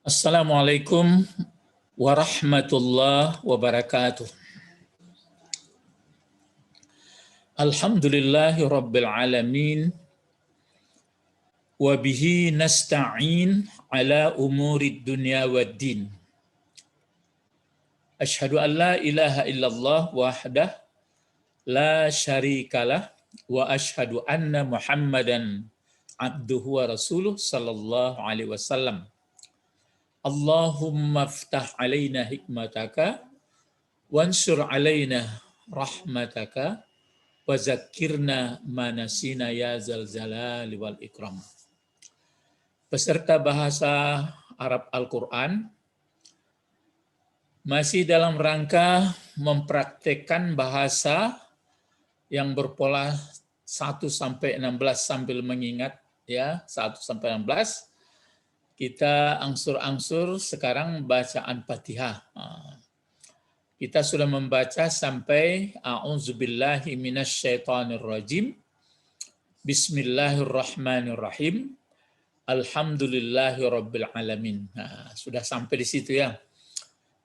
Assalamualaikum warahmatullahi wabarakatuh. Alhamdulillahi rabbil alamin wa bihi nasta'in ala umuri dunya waddin. Asyhadu an la ilaha illallah wahdah la syarikalah wa asyhadu anna Muhammadan abduhu wa rasuluh sallallahu alaihi wasallam. Allahumma ftah alaina hikmataka wansur alaina rahmataka wa zakirna manasina ya zal jalali wal ikram. Peserta bahasa Arab Al-Quran masih dalam rangka mempraktekkan bahasa yang berpola 1 sampai 16 sambil mengingat ya 1 sampai 16. Kita angsur-angsur sekarang bacaan Fatihah. Kita sudah membaca sampai a'udzubillahi minasyaitonirrajim. Bismillahirrahmanirrahim. Alhamdulillahirabbil alamin. Nah, sudah sampai di situ ya.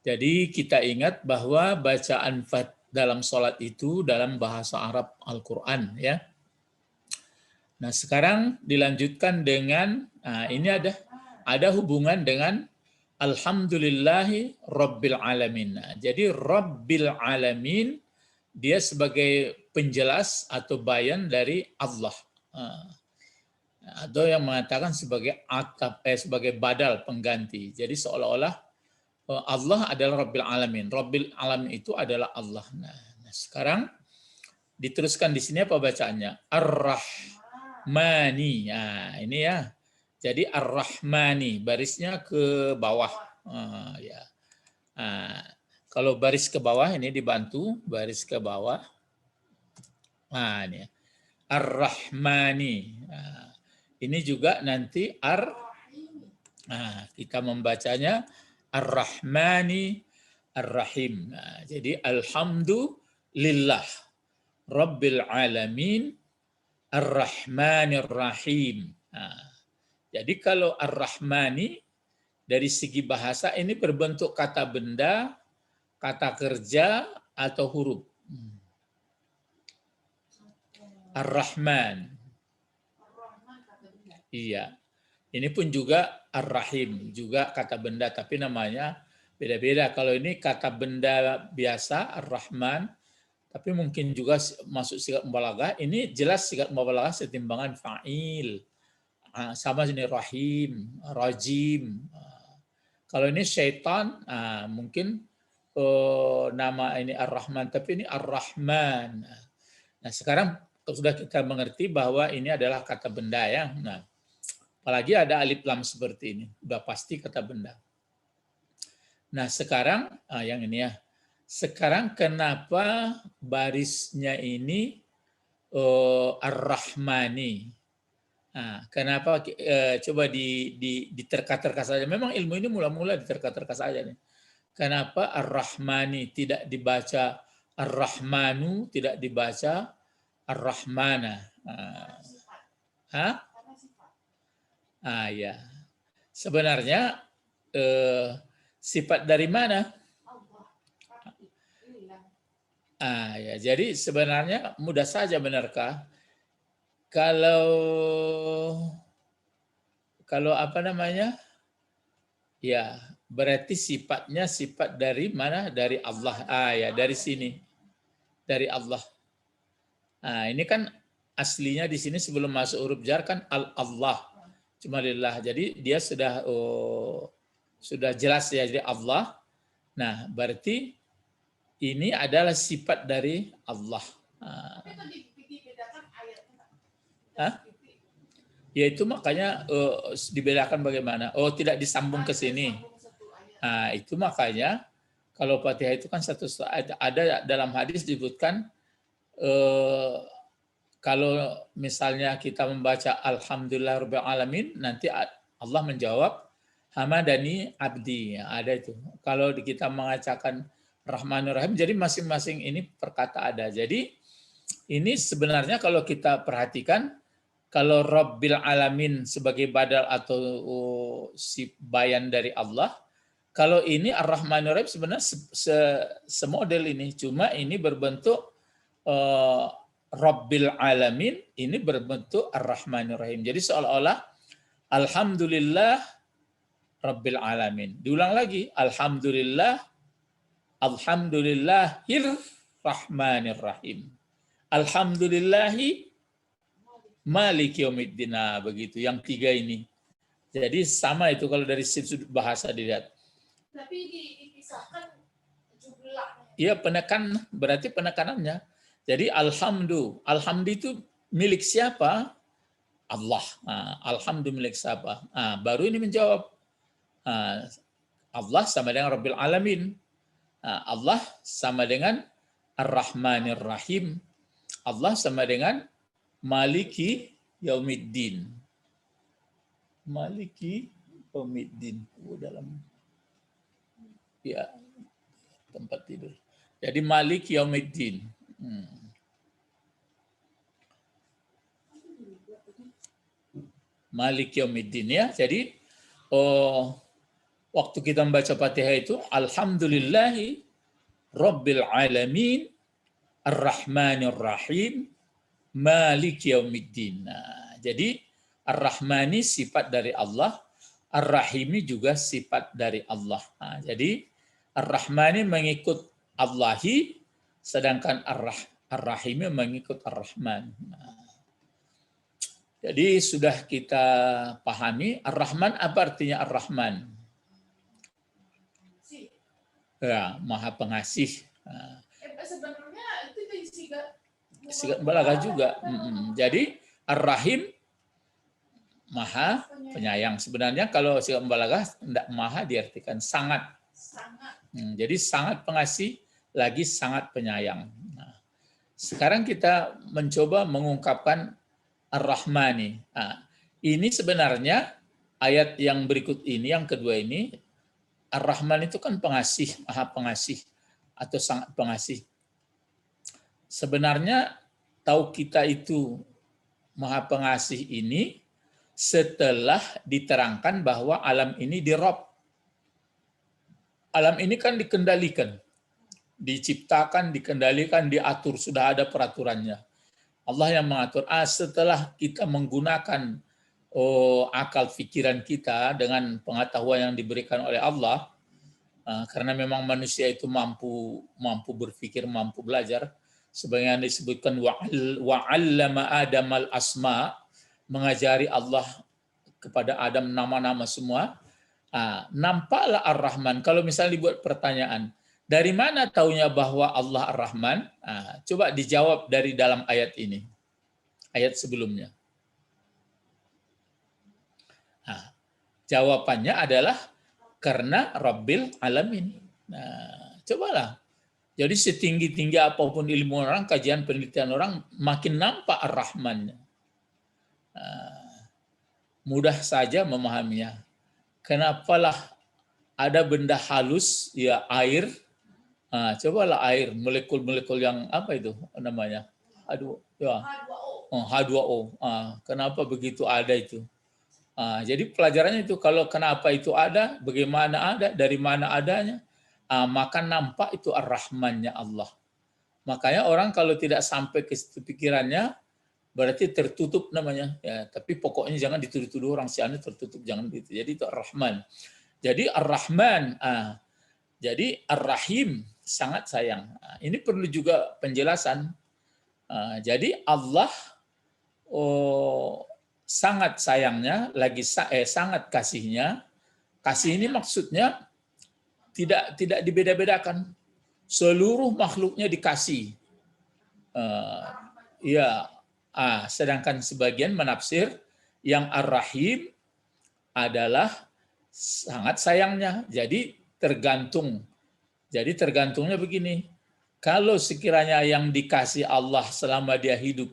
Jadi kita ingat bahwa bacaan dalam sholat itu dalam bahasa Arab Al-Quran ya. Nah, sekarang dilanjutkan dengan ini ada hubungan dengan Alhamdulillahi Rabbil Alamin. Nah, jadi Rabbil Alamin dia sebagai penjelas atau bayan dari Allah. Atau yang mengatakan sebagai sebagai badal pengganti. Jadi seolah-olah Allah adalah Rabbil Alamin. Rabbil Alamin itu adalah Allah. Nah, sekarang diteruskan di sini apa bacaannya? Ar-Rahmani. Nah, ini ya. Jadi Ar-Rahmani, barisnya ke bawah. Ya. Kalau baris ke bawah ini dibantu, baris ke bawah. Nah, ini Ar-Rahmani. Ini juga nanti kita membacanya Ar-Rahmani Ar-Rahim. Jadi Alhamdulillah Rabbil Alamin Ar-Rahmanir Rahim. Jadi kalau Ar-Rahmani dari segi bahasa ini berbentuk kata benda, kata kerja, atau huruf. Ar-Rahman. Iya. Ini pun juga Ar-Rahim, juga kata benda, tapi namanya beda-beda. Kalau ini kata benda biasa, Ar-Rahman, tapi mungkin juga masuk sigat mubalaghah. Ini jelas sigat mubalaghah setimbangan fa'il. Sama sini Rahim, Rajim. Kalau ini syaitan, mungkin nama ini Ar-Rahman, tapi ini Ar-Rahman. Nah, sekarang sudah kita mengerti bahwa ini adalah kata benda ya. Nah, apalagi ada alif lam seperti ini, sudah pasti kata benda. Nah, sekarang yang ini ya. Sekarang kenapa barisnya ini Ar-Rahmani? Kenapa coba diterka-terka saja. Memang ilmu ini mula-mula diterka-terka saja nih. Kenapa Ar-Rahmani tidak dibaca Ar-Rahmanu, tidak dibaca Ar-Rahmana? Ya. Sebenarnya sifat dari mana? Ya. Jadi sebenarnya mudah saja, benarkah? Kalau apa namanya? Ya, berarti sifatnya sifat dari mana? Dari Allah. Ya, dari sini. Dari Allah. Ini kan aslinya di sini sebelum masuk huruf jar kan Allah. Cuma lillah. Jadi dia sudah jelas ya, jadi Allah. Nah, berarti ini adalah sifat dari Allah. Ya itu makanya dibedakan bagaimana. Tidak disambung ke sini. Itu makanya kalau Fatihah itu kan ada dalam hadis disebutkan kalau misalnya kita membaca Alhamdulillahirabbil alamin, nanti Allah menjawab Hamadani abdi. Ada itu. Kalau kita mengacakan Rahmanur Rahim, jadi masing-masing ini perkata ada. Jadi ini sebenarnya kalau kita perhatikan Kalau Rabbil Alamin sebagai badal atau si bayan dari Allah. Kalau ini Ar-Rahmanir Rahim sebenarnya semodel ini, cuma ini berbentuk Rabbil Alamin, ini berbentuk Ar-Rahmanir Rahim. Jadi seolah-olah Alhamdulillah Rabbil Alamin. Diulang lagi, Alhamdulillahir Rahmanir Rahim. Alhamdulillahi Maliki Yaumiddin. Nah, begitu. Yang tiga ini. Jadi sama itu kalau dari sudut bahasa dilihat. Tapi dipisahkan jumlahnya. Iya, berarti penekanannya. Jadi alhamdu itu milik siapa? Allah. Nah, alhamdu milik siapa? Nah, baru ini menjawab. Allah sama dengan Rabbil Alamin. Nah, Allah sama dengan Ar-Rahmanir Rahim. Allah sama dengan Maliki Yaumiddin. Maliki Yaumiddin. Dalam ya tempat tidur. Jadi Maliki Yaumiddin. Maliki Yaumiddin ya. Jadi waktu kita membaca Fatihah itu Alhamdulillahi Rabbil Alamin Ar-Rahmanir Rahim Maliki Yaumiddin. Nah, jadi Ar-Rahmani sifat dari Allah, Ar-Rahimi juga sifat dari Allah. Nah, jadi Ar-Rahmani mengikut Allahi, sedangkan Ar-Rahimi mengikut Ar-Rahman. Nah, jadi sudah kita pahami Ar-Rahman, apa artinya Ar-Rahman? Ya, Maha Pengasih. Nah, sebenarnya itu sigat balaghah juga. Jadi Ar-Rahim Maha Penyayang. Sebenarnya kalau sigat balaghah tidak maha diartikan sangat. Jadi sangat pengasih lagi sangat penyayang. Nah, sekarang kita mencoba mengungkapkan Ar-Rahmani. Nah, ini sebenarnya ayat yang berikut ini, yang kedua ini, Ar-Rahman itu kan pengasih, maha pengasih atau sangat pengasih. Sebenarnya tahu kita itu maha pengasih ini setelah diterangkan bahwa alam ini di-Rabb. Alam ini kan dikendalikan, diciptakan, dikendalikan, diatur, sudah ada peraturannya. Allah yang mengatur. Setelah kita menggunakan akal pikiran kita dengan pengetahuan yang diberikan oleh Allah, karena memang manusia itu mampu berpikir, mampu belajar, sebagaimana disebutkan wa'allama Adamal asma, mengajari Allah kepada Adam nama-nama semua. Nampaklah Ar-Rahman. Kalau misalnya dibuat pertanyaan, dari mana taunya bahwa Allah Ar-Rahman? Coba dijawab dari dalam ayat ini, ayat sebelumnya. Jawabannya adalah karena Rabbil Alamin. Nah, cobalah. Jadi setinggi-tinggi apapun ilmu orang, kajian penelitian orang, makin nampak Ar-Rahman. Mudah saja memahaminya. Kenapalah ada benda halus, ya air. Cobalah air, molekul-molekul yang apa itu namanya? H2O. Kenapa begitu ada itu? Jadi pelajarannya itu, kalau kenapa itu ada, bagaimana ada, dari mana adanya, maka nampak itu Ar-Rahmannya Allah. Makanya orang kalau tidak sampai ke situ pikirannya, berarti tertutup namanya. Ya, tapi pokoknya jangan dituduh-tuduh orang si anu tertutup, jangan gitu. Jadi itu Ar-Rahman. Jadi Ar-Rahman, jadi Ar-Rahim sangat sayang. Ini perlu juga penjelasan. Jadi Allah sangat sayangnya, lagi sangat kasihnya. Kasih ini maksudnya tidak dibeda-bedakan. Seluruh makhluknya dikasih. Sedangkan sebagian menafsir yang Ar-Rahim adalah sangat sayangnya. Jadi tergantung. Jadi tergantungnya begini. Kalau sekiranya yang dikasih Allah selama dia hidup,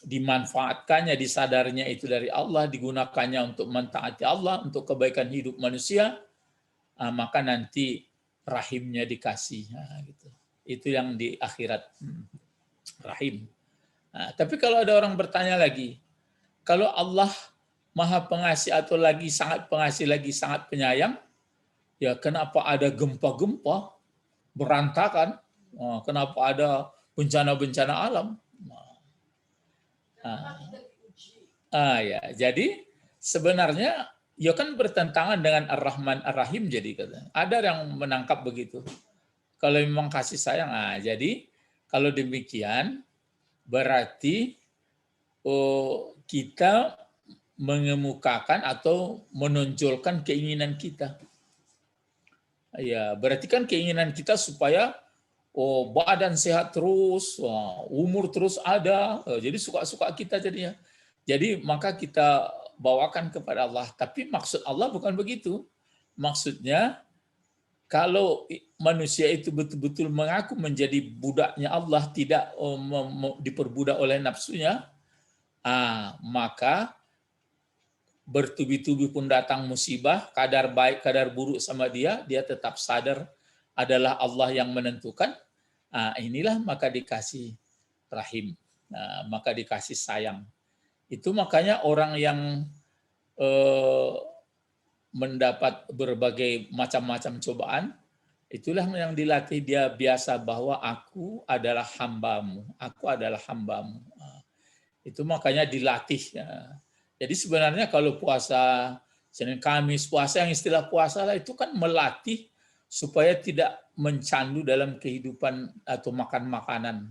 dimanfaatkannya, disadarnya itu dari Allah, digunakannya untuk mentaati Allah, untuk kebaikan hidup manusia, maka nanti rahimnya dikasih. Gitu. Itu yang di akhirat. Rahim. Tapi kalau ada orang bertanya lagi, kalau Allah Maha Pengasih atau lagi sangat pengasih, lagi sangat penyayang, ya kenapa ada gempa-gempa berantakan? Kenapa ada bencana-bencana alam? Kenapa kita diuji? Ya, jadi sebenarnya ya kan bertentangan dengan Ar-Rahman Ar-Rahim, jadi katanya. Ada yang menangkap begitu. Kalau memang kasih sayang, jadi kalau demikian berarti kita mengemukakan atau menonjolkan keinginan kita. Ya, berarti kan keinginan kita supaya badan sehat terus, umur terus ada. Jadi suka-suka kita jadinya. Jadi maka kita bawakan kepada Allah. Tapi maksud Allah bukan begitu. Maksudnya kalau manusia itu betul-betul mengaku menjadi budaknya Allah, tidak diperbudak oleh nafsunya, maka bertubi-tubi pun datang musibah, kadar baik, kadar buruk sama dia tetap sadar adalah Allah yang menentukan. Inilah maka dikasih rahim, maka dikasih sayang. Itu makanya orang yang mendapat berbagai macam-macam cobaan, itulah yang dilatih dia biasa bahwa aku adalah hambamu, aku adalah hambamu. Itu makanya dilatih. Jadi sebenarnya kalau puasa Senin Kamis, puasa yang istilah puasa lah itu kan melatih supaya tidak mencandu dalam kehidupan atau makan makanan.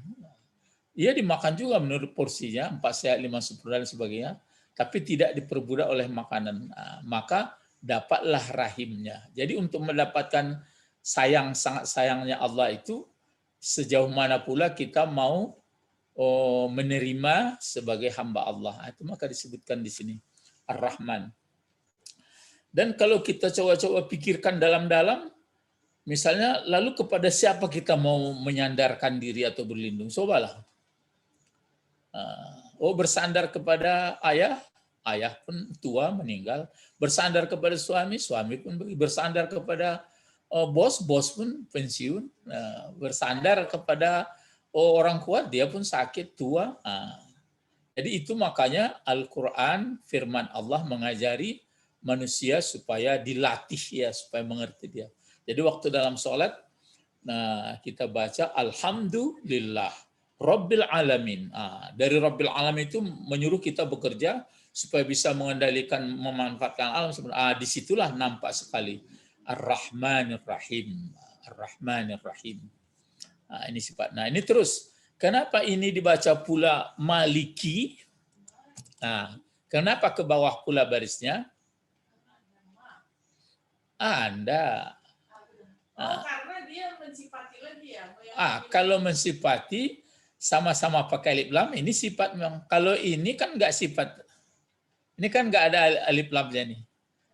Ia dimakan juga menurut porsinya, 4 sehat 5 sempurna dan sebagainya, tapi tidak diperbudak oleh makanan. Maka dapatlah rahimnya. Jadi untuk mendapatkan sangat sayangnya Allah itu, sejauh mana pula kita mau menerima sebagai hamba Allah. Itu maka disebutkan di sini Ar-Rahman. Dan kalau kita coba-coba pikirkan dalam-dalam, misalnya lalu kepada siapa kita mau menyandarkan diri atau berlindung? Cobalah. Bersandar kepada ayah, ayah pun tua meninggal. Bersandar kepada suami, suami pun bersandar kepada bos, bos pun pensiun. Bersandar kepada orang kuat, dia pun sakit, tua. Jadi itu makanya Al-Quran, firman Allah mengajari manusia supaya dilatih ya, supaya mengerti dia. Jadi waktu dalam sholat, kita baca Alhamdulillah, Rabbil Alamin. Dari Rabbil Alamin itu menyuruh kita bekerja supaya bisa mengendalikan, memanfaatkan alam. Disitulah nampak sekali Ar-Rahmanir Rahim. Ar-Rahmanir Rahim. Ini sifat. Nah ini terus. Kenapa ini dibaca pula Maliki? Kenapa ke bawah pula barisnya? Anda. Karena dia mensifati lagi ya. Kalau mensifati sama-sama pakai alif lam, ini sifat memang. Kalau ini kan nggak sifat. Ini kan nggak ada alif lamnya nih.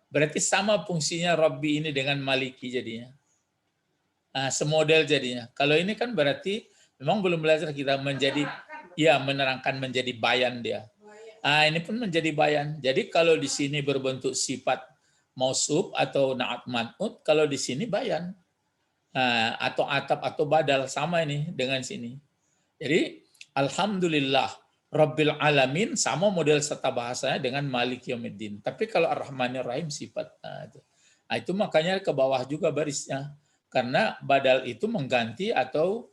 Berarti sama fungsinya Rabbi ini dengan Maliki jadinya. Semodel jadinya. Kalau ini kan berarti memang belum belajar kita menjadi, menerangkan menjadi bayan dia. Ini pun menjadi bayan. Jadi kalau di sini berbentuk sifat mausuf atau na'at man'ut, kalau di sini bayan. Atau atap atau badal, sama ini dengan sini. Jadi Alhamdulillah Rabbil Alamin sama model serta bahasanya dengan Malik Yaumiddin. Tapi kalau Ar-Rahmanir Rahim sifat. Itu makanya ke bawah juga barisnya. Karena badal itu mengganti atau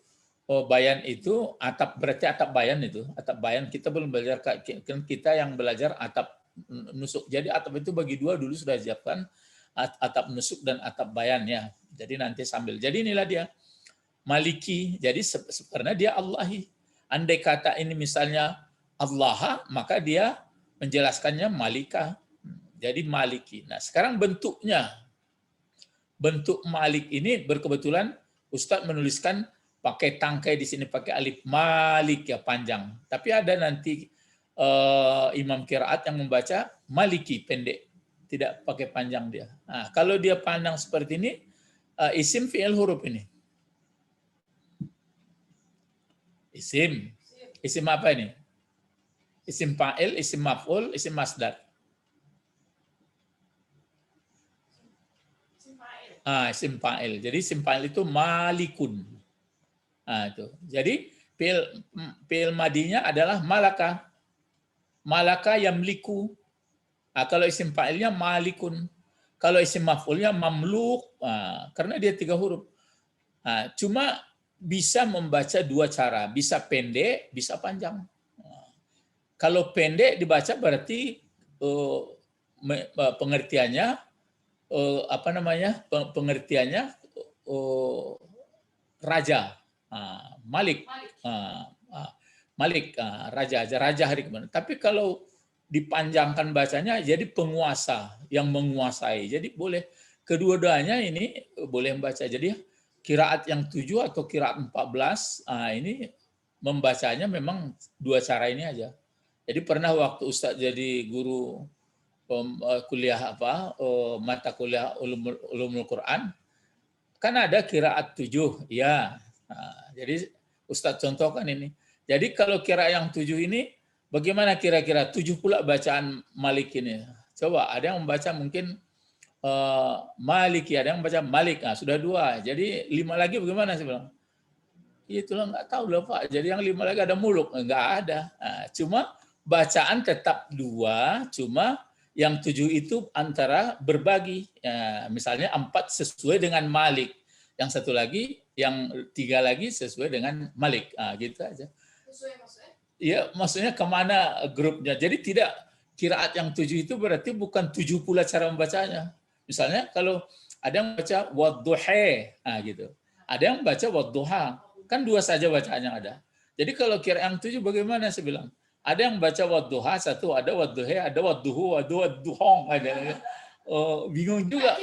bayan itu atap, berarti atap bayan itu. Atap bayan kita belum belajar, kita yang belajar atap nusuk. Jadi atap itu bagi dua dulu sudah siapkan, atap nusuk dan atap bayan ya. Jadi nanti sambil. Jadi inilah dia Maliki. Jadi sebenarnya dia Allahi. Andai kata ini misalnya Allah, maka dia menjelaskannya Malika. Jadi Maliki. Nah sekarang bentuknya. Bentuk Malik ini berkebetulan Ustadz menuliskan pakai tangkai di sini pakai alif Malik ya, panjang. Tapi ada nanti imam qiraat yang membaca Maliki pendek, tidak pakai panjang dia. Nah, kalau dia panjang seperti ini, isim fi'il huruf ini. Isim apa ini? Isim fa'il, isim maf'ul, isim masdar. Isim fa'il. Jadi isim fa'il itu malikun. Itu. Jadi fi'il madinya adalah malaka. malaka yamliku. Kalau isim fa'ilnya malikun. Kalau isim maf'ulnya mamluk. Karena dia 3 huruf. Cuma bisa membaca 2 cara. Bisa pendek, bisa panjang. Kalau pendek dibaca berarti pengertiannya pengertiannya raja, Malik, Malik, raja hari kemarin. Tapi kalau dipanjangkan bacanya jadi penguasa, yang menguasai. Jadi boleh kedua-duanya ini boleh membaca. Jadi qiraat yang 7 atau qiraat 14 ini membacanya memang 2 cara ini aja. Jadi pernah waktu Ustadz jadi guru kuliah mata kuliah ulumul Quran, kan ada qiraat 7 ya. Jadi Ustadz contohkan ini. Jadi kalau qiraat yang 7 ini bagaimana kira-kira 7 pula bacaan Malik ini? Coba ada yang membaca mungkin Maliki, ada yang membaca Malik. Sudah 2. Jadi 5 lagi bagaimana sih bilang? Itulah nggak tahu lah Pak. Jadi yang 5 lagi ada muluk, nggak ada. Cuma bacaan tetap 2, cuma yang 7 itu antara berbagi. Misalnya 4 sesuai dengan Malik. Yang 1 lagi, yang 3 lagi sesuai dengan Malik. Gitu aja. Sesuai maksudnya? Iya, maksudnya kemana grupnya. Jadi tidak qiraat yang 7 itu berarti bukan 7 pula cara membacanya. Misalnya kalau ada yang baca wadduha, gitu. Ada yang baca wadduha. Kan 2 saja bacaan yang ada. Jadi kalau qiraat yang 7 bagaimana saya bilang? Ada yang baca wadduha 1, ada wadduha, ada wadduhu, ada wadduhong, ada. Bingung juga.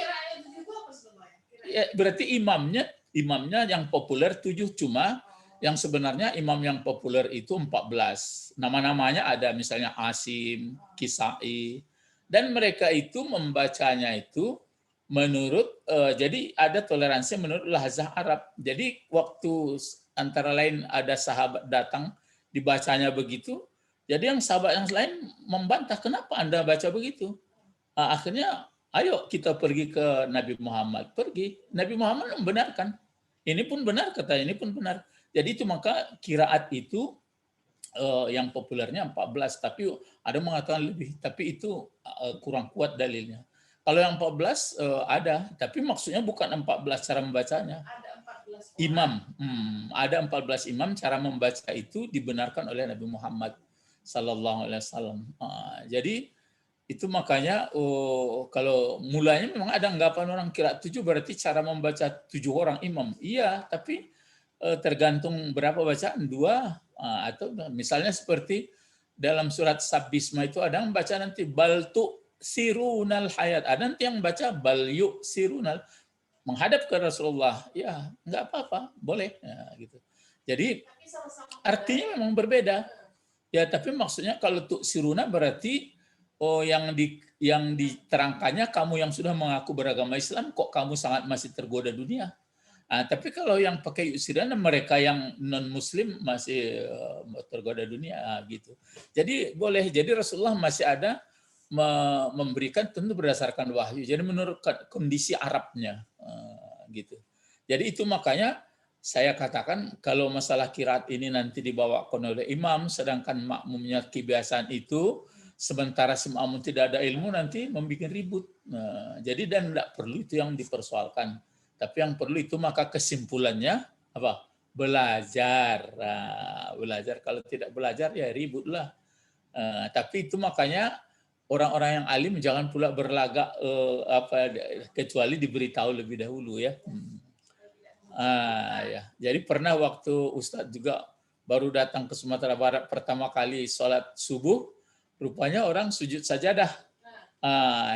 Ya, berarti imamnya yang populer 7, cuma yang sebenarnya imam yang populer itu 14. Nama-namanya ada misalnya Asim, Kisai, dan mereka itu membacanya itu menurut jadi ada toleransi menurut lahzah Arab. Jadi waktu antara lain ada sahabat datang dibacanya begitu, jadi yang sahabat yang lain membantah, kenapa Anda baca begitu? Akhirnya ayo kita pergi ke Nabi Muhammad. Pergi. Nabi Muhammad membenarkan. Ini pun benar, kata ini pun benar. Jadi itu maka qiraat itu yang populernya 14, tapi ada mengatakan lebih, tapi itu kurang kuat dalilnya. Kalau yang 14 ada, tapi maksudnya bukan 14 cara membacanya. Ada 14 orang. Imam. Ada 14 imam cara membaca itu dibenarkan oleh Nabi Muhammad sallallahu alaihi wasallam. Jadi itu makanya kalau mulanya memang ada anggapan orang qiraat 7 berarti cara membaca 7 orang imam. Iya, tapi tergantung berapa bacaan, 2 atau misalnya seperti dalam surat Sabisma itu ada yang baca nanti baltu sirunal hayat, ada nanti yang baca bal yuk sirunal, menghadap ke Rasulullah, ya nggak apa-apa, boleh, ya, gitu. Jadi artinya memang berbeda, ya, tapi maksudnya kalau tuh siruna berarti yang diterangkannya kamu yang sudah mengaku beragama Islam kok kamu sangat masih tergoda dunia. Tapi kalau yang pakai yusirana mereka yang non Muslim masih tergoda dunia, gitu. Jadi boleh. Jadi Rasulullah masih ada memberikan tentu berdasarkan wahyu. Jadi menurut kondisi Arabnya, gitu. Jadi itu makanya saya katakan kalau masalah qiraat ini nanti dibawakan oleh imam, sedangkan makmumnya kebiasaan itu, sementara si makmum tidak ada ilmu nanti membuat ribut. Jadi dan tidak perlu itu yang dipersoalkan. Tapi yang perlu itu maka kesimpulannya apa? Belajar. Belajar. Kalau tidak belajar ya ributlah. Tapi itu makanya orang-orang yang alim jangan pula berlagak kecuali diberitahu lebih dahulu ya. Ya. Jadi pernah waktu Ustadz juga baru datang ke Sumatera Barat pertama kali sholat subuh, rupanya orang sujud sajadah.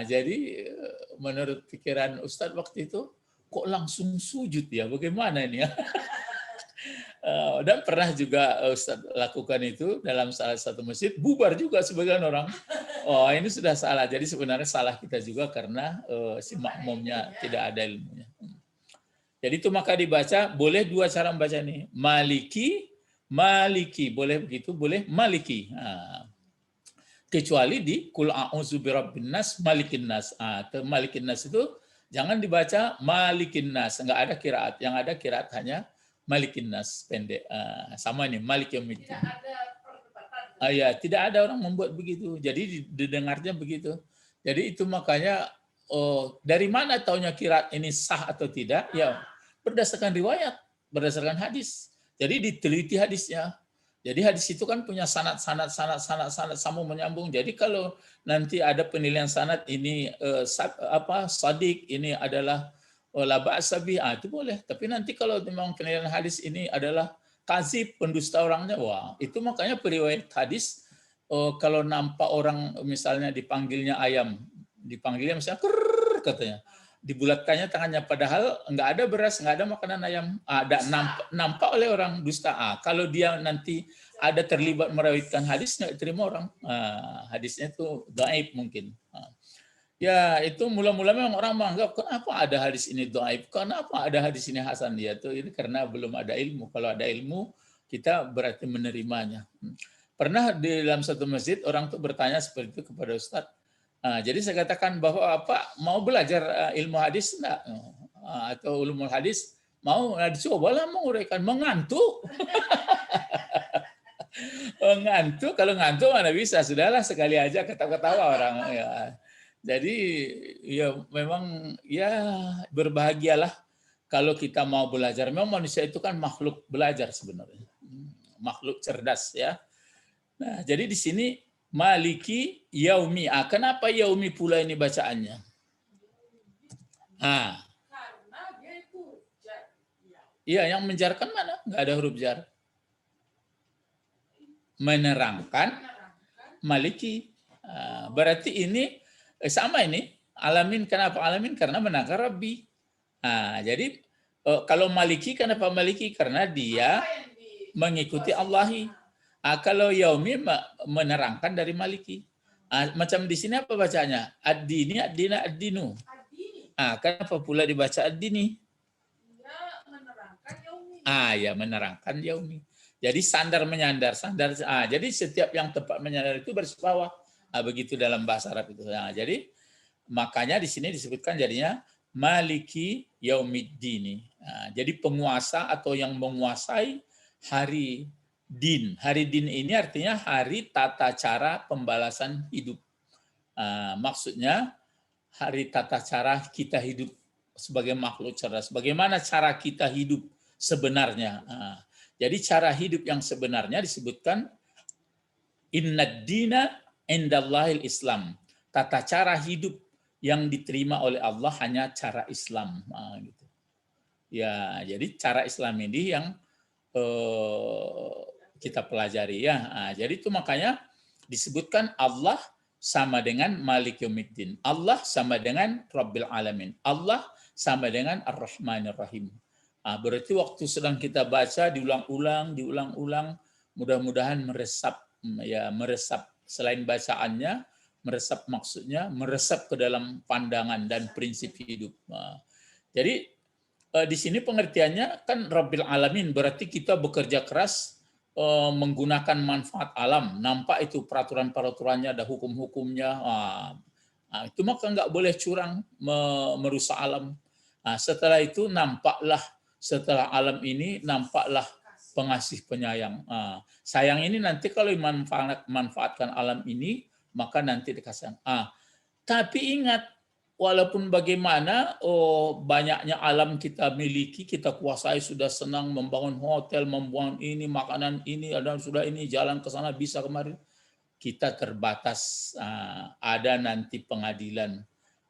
Jadi menurut pikiran Ustadz waktu itu, kok langsung sujud ya? Bagaimana ini ya? Dan pernah juga Ustadz lakukan itu dalam salah satu masjid, bubar juga sebagian orang. Oh, ini sudah salah. Jadi sebenarnya salah kita juga karena si makmumnya tidak ada ilmunya. Jadi itu maka dibaca, boleh 2 cara membaca nih. Maliki, maliki. Boleh begitu, boleh maliki. Kecuali di Qul a'udzu birabbin nas malikin nas. Malikin nas itu jangan dibaca malikin nas, enggak ada qiraat. Yang ada qiraat hanya malikin nas pendek. Sama ini Malik Yaumiddin. Tidak ada perdebatan. Ya, tidak ada orang membuat begitu. Jadi didengarnya begitu. Jadi itu makanya dari mana taunya kiraat ini sah atau tidak? Ya, berdasarkan riwayat, berdasarkan hadis. Jadi diteliti hadisnya. Jadi hadis itu kan punya sanad sambung menyambung. Jadi kalau nanti ada penilaian sanad ini sadik, ini adalah la ba'sa bih, itu boleh. Tapi nanti kalau memang penilaian hadis ini adalah kazib, pendusta orangnya, wah itu makanya periwayat hadis kalau nampak orang misalnya dipanggilnya ayam, dipanggilnya misalnya krrr, katanya, dibulatkannya tangannya padahal nggak ada beras, nggak ada makanan ayam, ada nampak oleh orang dusta. Kalau dia nanti ada terlibat merawikan hadis, nggak terima orang, hadisnya itu dhaif mungkin. Ya itu mula-mula memang orang menganggap kenapa ada hadis ini dhaif, kenapa ada hadis ini hasan, dia tuh ini karena belum ada ilmu. Kalau ada ilmu kita berarti menerimanya. Pernah di dalam satu masjid orang tuh bertanya seperti itu kepada Ustadz. Jadi saya katakan bahwa apa mau belajar ilmu hadis enggak? Atau ulumul hadis mau? Nah, dicobalah menguraikan, mengantuk. Ngantuk, kalau ngantuk mana bisa, sudahlah sekali aja ketawa-ketawa orang ya. Jadi ya memang ya berbahagialah kalau kita mau belajar. Memang manusia itu kan makhluk belajar sebenarnya. Makhluk cerdas ya. Nah, jadi di sini Maliki Yaumi. Kenapa Yaumi pula ini bacaannya? Karena dia itu jar. Iya, yang menjarkan mana? Nggak ada huruf jar. Menerangkan Maliki. Berarti ini sama ini. Alamin, kenapa alamin? Karena menangkan Rabbi. Jadi kalau Maliki, kenapa Maliki? Karena dia mengikuti Allahi. Kalau Yaumi menerangkan dari Maliki. Macam di sini apa bacanya? Ad-dini, ad-dina, ad-dinu. Kenapa pula dibaca ad-dini? Dia menerangkan Yaumi. Ya menerangkan Yaumi. Jadi sandar menyandar, sandar. Jadi setiap yang tepat menyandar itu bersebawah. Begitu dalam bahasa Arab itu. Jadi makanya di sini disebutkan jadinya Maliki Yaumiddini. Jadi penguasa atau yang menguasai hari din. Hari din ini artinya hari tata cara pembalasan hidup. Maksudnya hari tata cara kita hidup sebagai makhluk cerdas. Bagaimana cara kita hidup sebenarnya. Jadi cara hidup yang sebenarnya disebutkan innad dina indallahil Islam. Tata cara hidup yang diterima oleh Allah hanya cara Islam. Gitu. Ya, jadi cara Islam ini yang kita pelajari ya. Jadi itu makanya disebutkan Allah sama dengan Malik Yaumiddin. Allah sama dengan Rabbil Alamin. Allah sama dengan Ar-Rahmanir Rahim. Berarti waktu sedang kita baca diulang-ulang, mudah-mudahan meresap selain bacaannya, meresap maksudnya, meresap ke dalam pandangan dan prinsip hidup. Jadi di sini pengertiannya kan Rabbil Alamin, berarti kita bekerja keras menggunakan manfaat alam. Nampak itu peraturan-peraturannya, ada hukum-hukumnya. Itu maka nggak boleh curang merusak alam. Setelah itu nampaklah, setelah alam ini nampaklah pengasih penyayang. Sayang ini nanti kalau manfaatkan alam ini, maka nanti dikasih. Tapi ingat, walaupun bagaimana banyaknya alam kita miliki, kita kuasai, sudah senang membangun hotel, membangun ini, makanan ini, ada sudah ini, jalan ke sana, bisa kemarin. Kita terbatas, ada nanti pengadilan,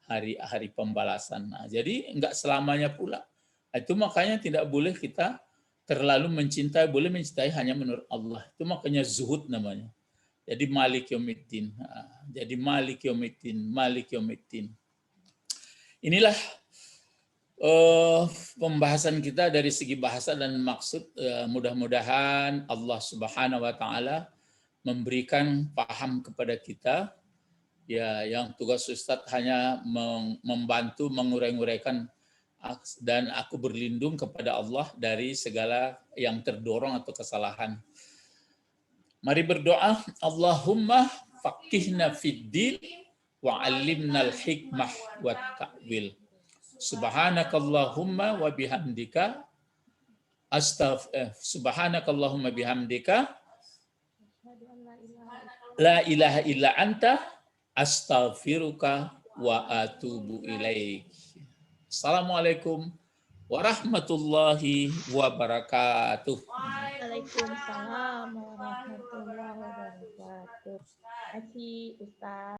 hari pembalasan. Jadi enggak selamanya pula. Itu makanya tidak boleh kita terlalu mencintai, boleh mencintai hanya menurut Allah. Itu makanya zuhud namanya. Jadi Malik Yaumiddin. Jadi Malik Yaumiddin, Malik Yaumiddin. Inilah pembahasan kita dari segi bahasa dan maksud. Mudah-mudahan Allah Subhanahu wa taala memberikan paham kepada kita. Ya, yang tugas Ustadz hanya membantu mengurai-nguraikan, dan aku berlindung kepada Allah dari segala yang terdorong atau kesalahan. Mari berdoa. Allahumma faqihna fid din wa 'allimnal hikmah wat ta'wil. Subhanakallahumma wa bihamdika subhanakallahumma bihamdika La ilaha illa anta astaghfiruka wa atubu ilaik. Assalamualaikum warahmatullahi wabarakatuh. Waalaikumsalam warahmatullahi wabarakatuh. Terima kasih Ustaz.